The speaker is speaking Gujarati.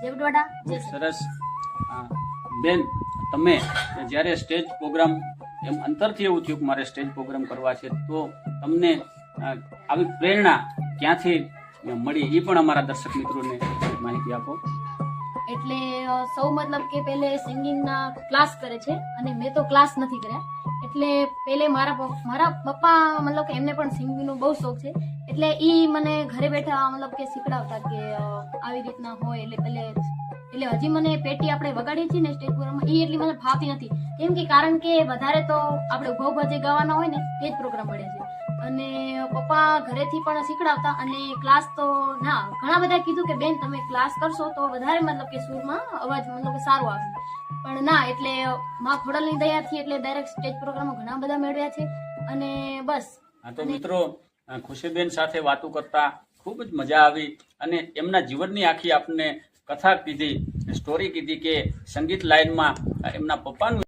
જય બટવાડા, જય શ્રી સરસ. બેન, તમે જ્યારે સ્ટેજ પ્રોગ્રામ એમ અંતરથી એવું થયું કે મારે સ્ટેજ પ્રોગ્રામ કરવા છે, તો તમને આવી પ્રેરણા ક્યાંથી મળી એ પણ અમારા દર્શક મિત્રોને માહિતી આપો. એટલે સૌ મતલબ કે પહેલે સિંગિંગના ક્લાસ કરે છે અને મેં તો ક્લાસ નથી કર્યા. એટલે પહેલે મારા પપ્પા મતલબ કે એમને પણ સિંગિંગનો બહુ શોખ છે. એટલે ઈ મને ઘરે બેઠા મતલબ કે શીખડાવતા કે આવી રીતના હોય. એટલે હજી મને પેટી આપણે વગાડીએ છીએ ને સ્ટેજ પ્રોગ્રામમાં એ એટલી મને ફાવતી નથી. કેમ કે કારણ કે વધારે તો આપણે ઉભા ઉભા જે ગાવાના હોય ને તે જ પ્રોગ્રામ મળે છે. અને પપ્પા ઘરેથી પણ શીખડાવતા અને ક્લાસ તો ના ઘણા બધા કીધું કે બેન તમે ક્લાસ કરશો તો વધારે મતલબ કે સુરમાં અવાજ મતલબ કે સારો આવશે. પણ ના, એટલે માં ખોડલની દયાથી એટલે ડાયરેક્ટ સ્ટેજ પ્રોગ્રામો ઘણા બધા મેળવ્યા છે. અને બસ. તો મિત્રો, ખુશીબેન સાથે વાતો કરતા ખૂબ જ મજા આવી અને એમના જીવનની આખી આપને કથા કીધી, સ્ટોરી કીધી કે સંગીત લાઈનમાં એમના પપ્પાનું